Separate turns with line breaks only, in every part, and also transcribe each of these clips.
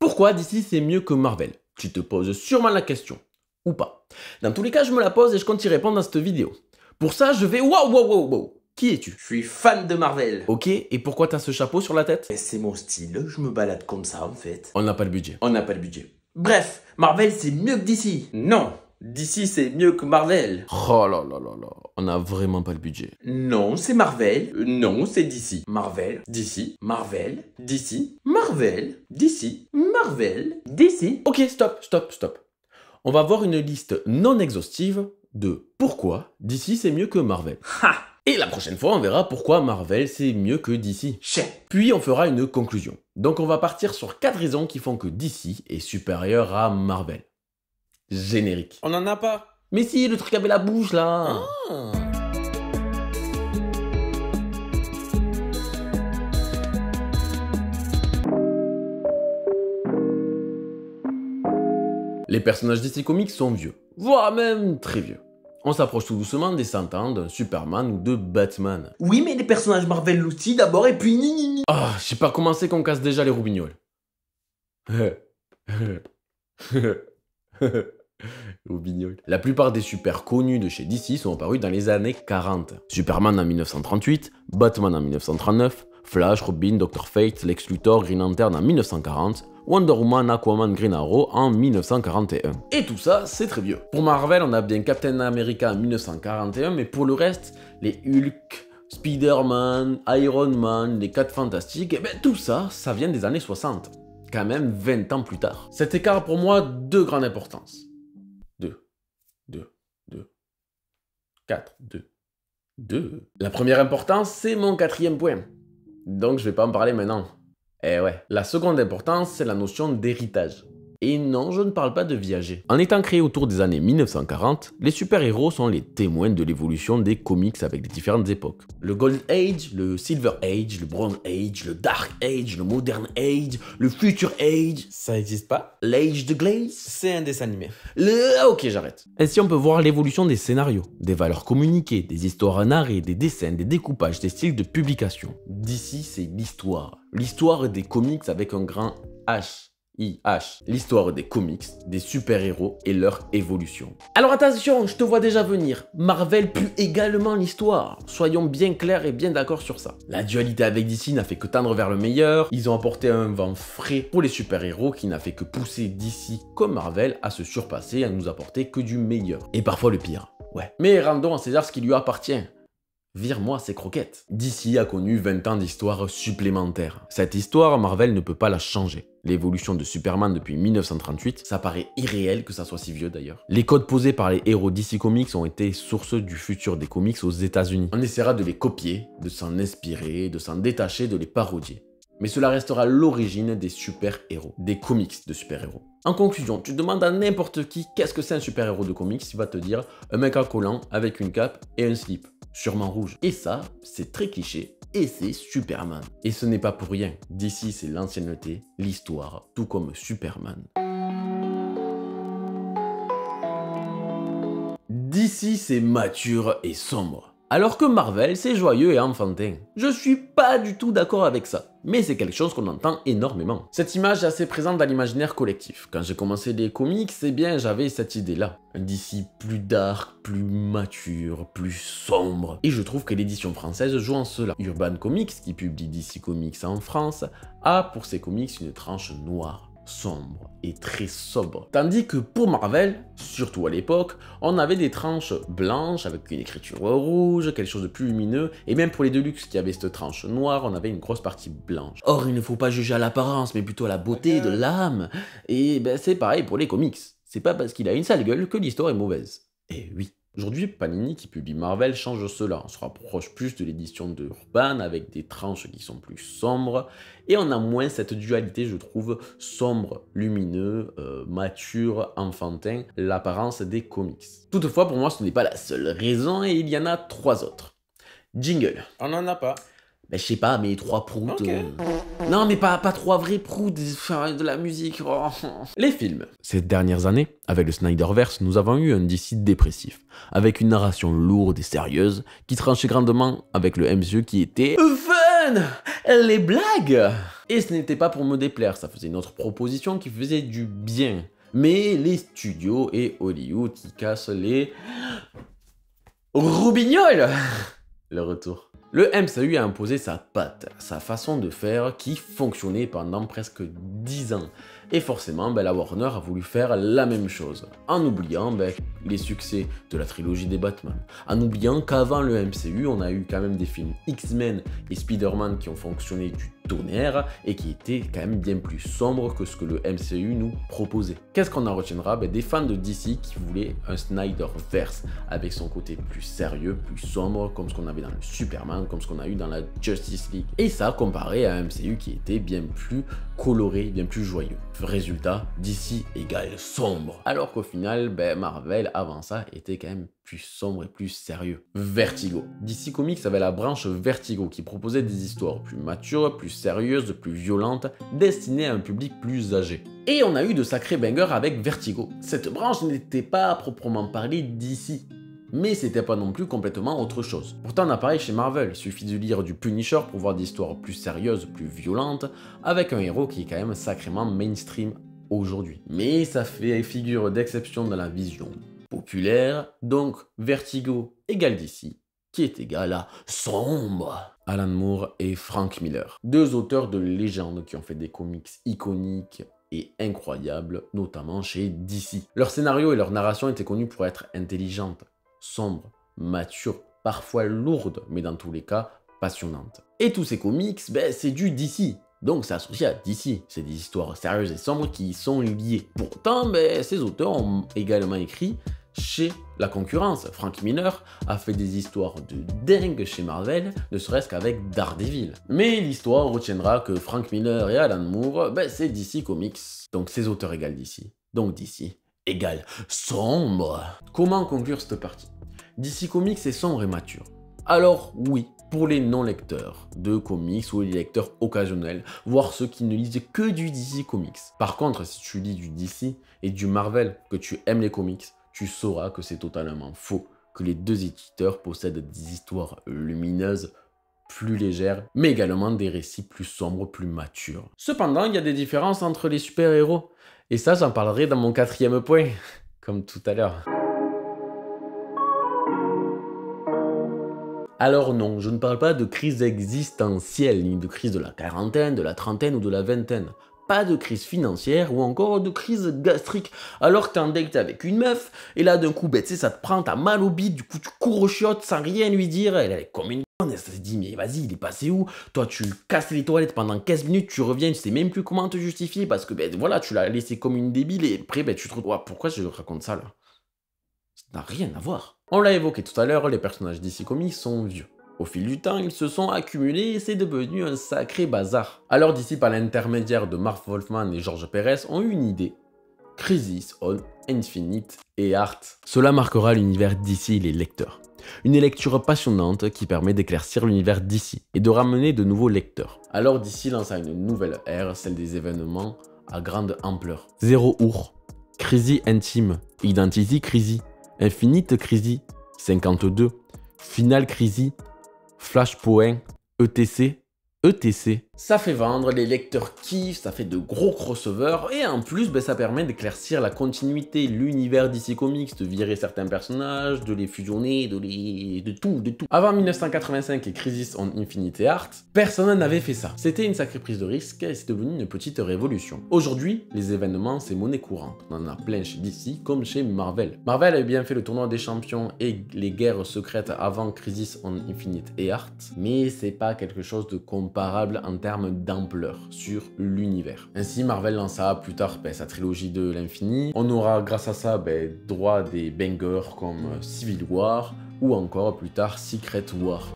Pourquoi DC c'est mieux que Marvel? Tu te poses sûrement la question. Ou pas. Dans tous les cas, je me la pose et je compte y répondre dans cette vidéo. Pour ça, je vais... Wow. Qui es-tu?
Je suis fan de Marvel.
Ok, et pourquoi t'as ce chapeau sur la tête?
C'est mon style, je me balade comme ça en fait.
On n'a pas le budget.
On n'a pas le budget. Bref, Marvel c'est mieux que DC. Non, DC c'est mieux que Marvel.
Oh là, on n'a vraiment pas le budget.
Non, c'est Marvel. Non, c'est DC. Marvel, DC, Marvel, DC, Marvel, DC, Marvel, DC.
Ok, stop. On va voir une liste non exhaustive de pourquoi DC c'est mieux que Marvel.
Ha!
Et la prochaine fois, on verra pourquoi Marvel c'est mieux que DC.
Chais.
Puis on fera une conclusion. Donc on va partir sur 4 raisons qui font que DC est supérieur à Marvel. Générique.
On en a pas.
Mais si, le truc avec la bouche là.
Ah.
Les personnages DC Comics sont vieux, voire même très vieux. On s'approche tout doucement des 100 ans d'un Superman ou de Batman.
Oui, mais les personnages Marvel aussi d'abord et puis ni.
Ah, je sais pas comment c'est qu'on casse déjà les roubignoles. Roubignoles. La plupart des super connus de chez DC sont apparus dans les années 40. Superman en 1938, Batman en 1939, Flash, Robin, Dr. Fate, Lex Luthor, Green Lantern en 1940, Wonder Woman, Aquaman, Green Arrow en 1941. Et tout ça, c'est très vieux. Pour Marvel, on a bien Captain America en 1941, mais pour le reste, les Hulk, Spider-Man, Iron Man, les 4 Fantastiques, et ben tout ça, ça vient des années 60. Quand même 20 ans plus tard. Cet écart pour moi, de grande importance. 2. La première importance, c'est mon 4e point. Donc je vais pas en parler maintenant. Eh ouais. La seconde importance, c'est la notion d'héritage. Et non, je ne parle pas de viager. En étant créés autour des années 1940, les super-héros sont les témoins de l'évolution des comics avec les différentes époques. Le Gold Age, le Silver Age, le Bronze Age, le Dark Age, le Modern Age, le Future Age.
Ça existe pas.
L'Age de Glaze.
C'est un dessin animé.
Ok, j'arrête. Ainsi, on peut voir l'évolution des scénarios, des valeurs communiquées, des histoires narrées, des dessins, des découpages, des styles de publication. D'ici, c'est l'histoire. L'histoire des comics avec un grand H. L'histoire des comics, des super-héros et leur évolution. Alors attention, je te vois déjà venir. Marvel pue également l'histoire. Soyons bien clairs et bien d'accord sur ça. La dualité avec DC n'a fait que tendre vers le meilleur. Ils ont apporté un vent frais pour les super-héros qui n'a fait que pousser DC comme Marvel à se surpasser et à nous apporter que du meilleur. Et parfois le pire. Ouais. Mais rendons à César ce qui lui appartient. Vire-moi ces croquettes. DC a connu 20 ans d'histoire supplémentaire. Cette histoire, Marvel ne peut pas la changer. L'évolution de Superman depuis 1938, ça paraît irréel que ça soit si vieux d'ailleurs. Les codes posés par les héros DC Comics ont été source du futur des comics aux États-Unis. On essaiera de les copier, de s'en inspirer, de s'en détacher, de les parodier. Mais cela restera l'origine des super-héros, des comics de super-héros. En conclusion, tu demandes à n'importe qui qu'est-ce que c'est un super-héros de comics, il va te dire un mec en collant avec une cape et un slip, sûrement rouge. Et ça, c'est très cliché, et c'est Superman. Et ce n'est pas pour rien, DC c'est l'ancienneté, l'histoire, tout comme Superman. DC c'est mature et sombre. Alors que Marvel, c'est joyeux et enfantin. Je suis pas du tout d'accord avec ça, mais c'est quelque chose qu'on entend énormément. Cette image est assez présente dans l'imaginaire collectif. Quand j'ai commencé les comics, eh bien j'avais cette idée-là. Un DC plus dark, plus mature, plus sombre. Et je trouve que l'édition française joue en cela. Urban Comics, qui publie DC Comics en France, a pour ses comics une tranche noire, sombre et très sobre. Tandis que pour Marvel, surtout à l'époque, on avait des tranches blanches avec une écriture rouge, quelque chose de plus lumineux, et même pour les Deluxe qui avaient cette tranche noire, on avait une grosse partie blanche. Or, il ne faut pas juger à l'apparence, mais plutôt à la beauté de l'âme. Et ben, c'est pareil pour les comics. C'est pas parce qu'il a une sale gueule que l'histoire est mauvaise. Et oui. Aujourd'hui, Panini qui publie Marvel change cela. On se rapproche plus de l'édition de Urban avec des tranches qui sont plus sombres et on a moins cette dualité, je trouve, sombre, lumineux, mature, enfantin, l'apparence des comics. Toutefois, pour moi, ce n'est pas la seule raison et il y en a 3 autres. Jingle.
On n'en a pas.
Ben, je sais pas, mais 3 proutes.
Okay.
Non, mais pas 3 vrais proutes, de la musique. Oh. Les films. Ces dernières années, avec le Snyderverse, nous avons eu un DC dépressif, avec une narration lourde et sérieuse, qui tranchait grandement avec le MCU qui était fun. Les blagues. Et ce n'était pas pour me déplaire, ça faisait une autre proposition qui faisait du bien. Mais les studios et Hollywood qui cassent les roubignoles. Le retour. Le MCU a imposé sa patte, sa façon de faire qui fonctionnait pendant presque 10 ans. Et forcément, la Warner a voulu faire la même chose, en oubliant les succès de la trilogie des Batman, en oubliant qu'avant le MCU, on a eu quand même des films X-Men et Spider-Man qui ont fonctionné du tonnerre et qui étaient quand même bien plus sombres que ce que le MCU nous proposait. Qu'est-ce qu'on en retiendra? Des fans de DC qui voulaient un Snyderverse avec son côté plus sérieux, plus sombre, comme ce qu'on avait dans le Superman, comme ce qu'on a eu dans la Justice League. Et ça comparé à un MCU qui était bien plus coloré, bien plus joyeux. Résultat, DC égale sombre. Alors qu'au final, Marvel, avant ça, était quand même plus sombre et plus sérieux. Vertigo. DC Comics avait la branche Vertigo qui proposait des histoires plus matures, plus sérieuses, plus violentes, destinées à un public plus âgé. Et on a eu de sacrés bangers avec Vertigo. Cette branche n'était pas à proprement parler DC. Mais c'était pas non plus complètement autre chose. Pourtant, on a pareil chez Marvel, il suffit de lire du Punisher pour voir des histoires plus sérieuses, plus violentes, avec un héros qui est quand même sacrément mainstream aujourd'hui. Mais ça fait figure d'exception dans la vision populaire, donc Vertigo égale DC, qui est égal à sombre. Alan Moore et Frank Miller, deux auteurs de légende qui ont fait des comics iconiques et incroyables, notamment chez DC. Leurs scénarios et leur narration étaient connus pour être intelligentes, sombres, matures, parfois lourdes, mais dans tous les cas, passionnantes. Et tous ces comics, c'est du DC. Donc c'est associé à DC. C'est des histoires sérieuses et sombres qui y sont liées. Pourtant, ces auteurs ont également écrit chez la concurrence. Frank Miller a fait des histoires de dingue chez Marvel, ne serait-ce qu'avec Daredevil. Mais l'histoire retiendra que Frank Miller et Alan Moore, c'est DC Comics. Donc ces auteurs égale DC. Donc DC égale sombre. Comment conclure cette partie? DC Comics est sombre et mature. Alors oui, pour les non-lecteurs de comics ou les lecteurs occasionnels, voire ceux qui ne lisent que du DC Comics. Par contre, si tu lis du DC et du Marvel, que tu aimes les comics, tu sauras que c'est totalement faux, que les deux éditeurs possèdent des histoires lumineuses, plus légères, mais également des récits plus sombres, plus matures. Cependant, il y a des différences entre les super-héros, et ça j'en parlerai dans mon 4e point, comme tout à l'heure. Alors non, je ne parle pas de crise existentielle, ni de crise de la quarantaine, de la trentaine ou de la vingtaine. Pas de crise financière ou encore de crise gastrique. Alors que t'es en date avec une meuf, et là d'un coup, ça te prend, t'as mal au bide, du coup tu cours aux chiottes sans rien lui dire, elle est comme une conne, elle se dit mais vas-y, il est passé où? Toi tu casses les toilettes pendant 15 minutes, tu reviens, tu sais même plus comment te justifier parce que voilà, tu l'as laissé comme une débile et après tu te retrouves, pourquoi je raconte ça là? Ça n'a rien à voir. On l'a évoqué tout à l'heure, les personnages DC Comics sont vieux. Au fil du temps, ils se sont accumulés et c'est devenu un sacré bazar. Alors DC, par l'intermédiaire de Marv Wolfman et George Pérez, ont eu une idée. Crisis on Infinite Earths. Cela marquera l'univers DC et les lecteurs. Une lecture passionnante qui permet d'éclaircir l'univers DC et de ramener de nouveaux lecteurs. Alors DC lança une nouvelle ère, celle des événements à grande ampleur. Zero Hour, Crisis Intime, Identity Crisis, Infinite Crisis, 52, Final Crisis, Flashpoint, ETC. Ça fait vendre, les lecteurs kiffent, ça fait de gros crossovers, et en plus, ça permet d'éclaircir la continuité, l'univers DC Comics, de virer certains personnages, de les fusionner, de tout. Avant 1985 et Crisis on Infinite Earths, personne n'avait fait ça. C'était une sacrée prise de risque, et c'est devenu une petite révolution. Aujourd'hui, les événements, c'est monnaie courante. On en a plein chez DC, comme chez Marvel. Marvel avait bien fait le tournoi des champions et les guerres secrètes avant Crisis on Infinite Earths, mais c'est pas quelque chose de comparable en termes d'ampleur sur l'univers. Ainsi, Marvel lança plus tard sa trilogie de l'infini. On aura grâce à ça droit à des bangers comme Civil War ou encore plus tard Secret War.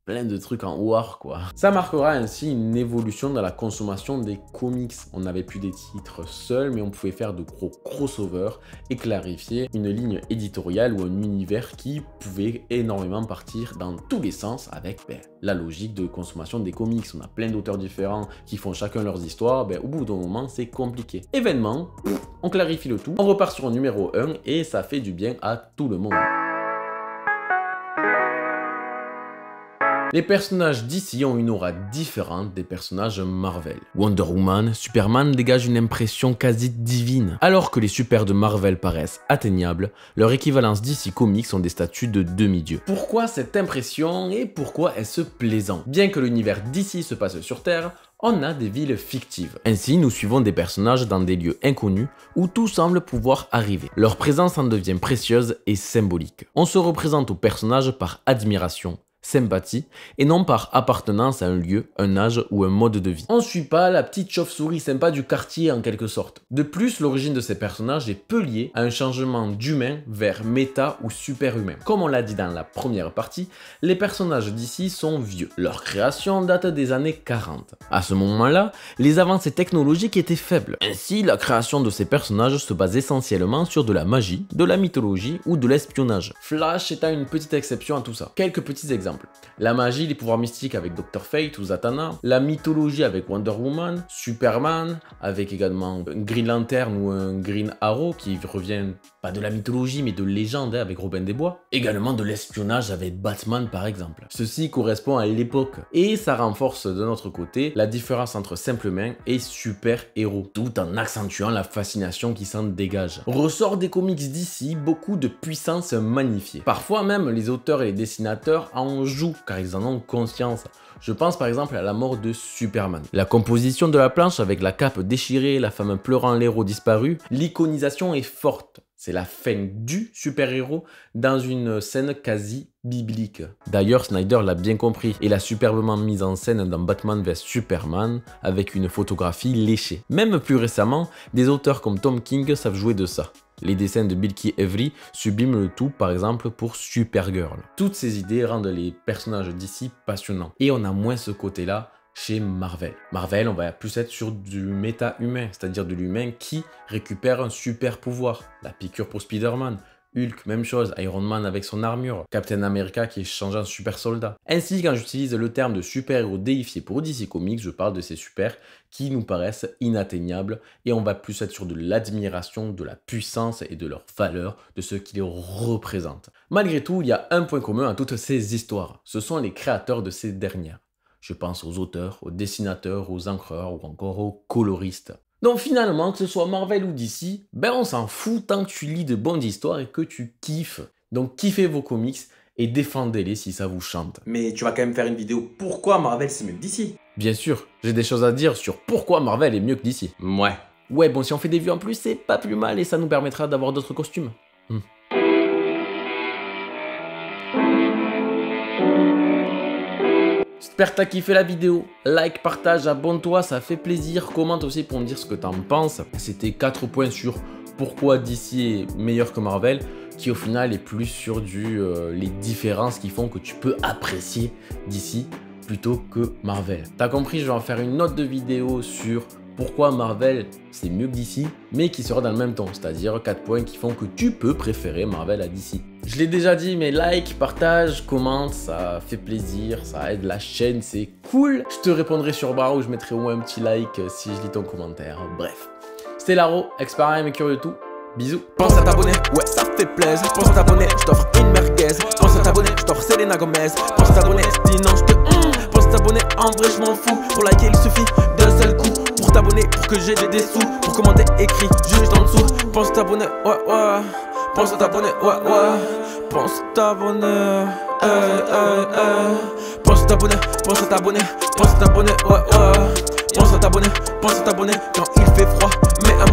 Plein de trucs en war quoi. Ça marquera ainsi une évolution dans la consommation des comics. On n'avait plus des titres seuls, mais on pouvait faire de gros crossovers et clarifier une ligne éditoriale ou un univers qui pouvait énormément partir dans tous les sens avec la logique de consommation des comics. On a plein d'auteurs différents qui font chacun leurs histoires, au bout d'un moment c'est compliqué. Événement, on clarifie le tout, on repart sur un numéro 1 et ça fait du bien à tout le monde. Les personnages d'ici ont une aura différente des personnages Marvel. Wonder Woman, Superman dégagent une impression quasi divine. Alors que les super de Marvel paraissent atteignables, leurs équivalences DC Comics ont des statuts de demi-dieux. Pourquoi cette impression et pourquoi est-ce plaisant? Bien que l'univers d'ici se passe sur Terre, on a des villes fictives. Ainsi, nous suivons des personnages dans des lieux inconnus où tout semble pouvoir arriver. Leur présence en devient précieuse et symbolique. On se représente aux personnages par admiration, sympathie et non par appartenance à un lieu, un âge ou un mode de vie. On ne suit pas la petite chauve-souris sympa du quartier en quelque sorte. De plus, l'origine de ces personnages est peu liée à un changement d'humain vers méta ou super-humain. Comme on l'a dit dans la première partie, les personnages d'ici sont vieux. Leur création date des années 40. À ce moment-là, les avancées technologiques étaient faibles. Ainsi, la création de ces personnages se base essentiellement sur de la magie, de la mythologie ou de l'espionnage. Flash étant une petite exception à tout ça. Quelques petits exemples. La magie, les pouvoirs mystiques avec Dr. Fate ou Zatanna, la mythologie avec Wonder Woman, Superman, avec également un Green Lantern ou un Green Arrow qui revient pas de la mythologie mais de légende avec Robin des Bois. Également de l'espionnage avec Batman par exemple. Ceci correspond à l'époque et ça renforce de notre côté la différence entre simple humain et super héros, tout en accentuant la fascination qui s'en dégage. Ressort des comics d'ici, beaucoup de puissance magnifiée. Parfois même les auteurs et les dessinateurs en jouent car ils en ont conscience. Je pense par exemple à la mort de Superman. La composition de la planche avec la cape déchirée, la femme pleurant l'héros disparu, l'iconisation est forte. C'est la fin du super-héros dans une scène quasi biblique. D'ailleurs, Snyder l'a bien compris et l'a superbement mise en scène dans Batman vs Superman avec une photographie léchée. Même plus récemment, des auteurs comme Tom King savent jouer de ça. Les dessins de Bill Key Avery subliment le tout par exemple pour Supergirl. Toutes ces idées rendent les personnages d'ici passionnants. Et on a moins ce côté-là chez Marvel. Marvel, on va plus être sur du méta-humain, c'est-à-dire de l'humain qui récupère un super pouvoir. La piqûre pour Spider-Man. Hulk, même chose, Iron Man avec son armure, Captain America qui est changé en super soldat. Ainsi, quand j'utilise le terme de super-héros déifié pour DC Comics, je parle de ces super qui nous paraissent inatteignables et on va plus être sur de l'admiration, de la puissance et de leur valeur, de ce qui les représente. Malgré tout, il y a un point commun à toutes ces histoires, ce sont les créateurs de ces dernières. Je pense aux auteurs, aux dessinateurs, aux encreurs ou encore aux coloristes. Donc finalement, que ce soit Marvel ou DC, ben on s'en fout tant que tu lis de bonnes histoires et que tu kiffes. Donc kiffez vos comics et défendez-les si ça vous chante.
Mais tu vas quand même faire une vidéo pourquoi Marvel c'est mieux que DC.
Bien sûr, j'ai des choses à dire sur pourquoi Marvel est mieux que DC.
Ouais.
Ouais, bon, si on fait des vues en plus, c'est pas plus mal et ça nous permettra d'avoir d'autres costumes. J'espère que t'as kiffé la vidéo. Like, partage, abonne-toi, ça fait plaisir. Commente aussi pour me dire ce que t'en penses. C'était 4 points sur pourquoi DC est meilleur que Marvel, qui au final est plus sur les différences qui font que tu peux apprécier DC plutôt que Marvel. T'as compris, je vais en faire une autre vidéo sur pourquoi Marvel c'est mieux que DC, mais qui sera dans le même temps, c'est-à-dire 4 points qui font que tu peux préférer Marvel à DC. Je l'ai déjà dit, mais like, partage, commente, ça fait plaisir, ça aide la chaîne, c'est cool. Je te répondrai sur barre ou je mettrai au moins un petit like si je lis ton commentaire. Bref, c'était Laro, expert et curieux de tout. Bisous.
Pense à t'abonner, ouais ça fait plaisir. Pense à t'abonner, je t'offre une merguez. Pense à t'abonner, je t'offre Selena Gomez. Pense à t'abonner, dis non je te pense à t'abonner, en vrai je m'en fous. Pour liker il suffit d'un seul coup. Pour t'abonner, pour que j'ai des sous. Pour commenter, écris juste en dessous. Pense à t'abonner, ouais. Pense à t'abonner, ouais. Pense à t'abonner, Pense à t'abonner, pense à t'abonner, pense à t'abonner, ouais. Pense à t'abonner quand il fait froid, mais à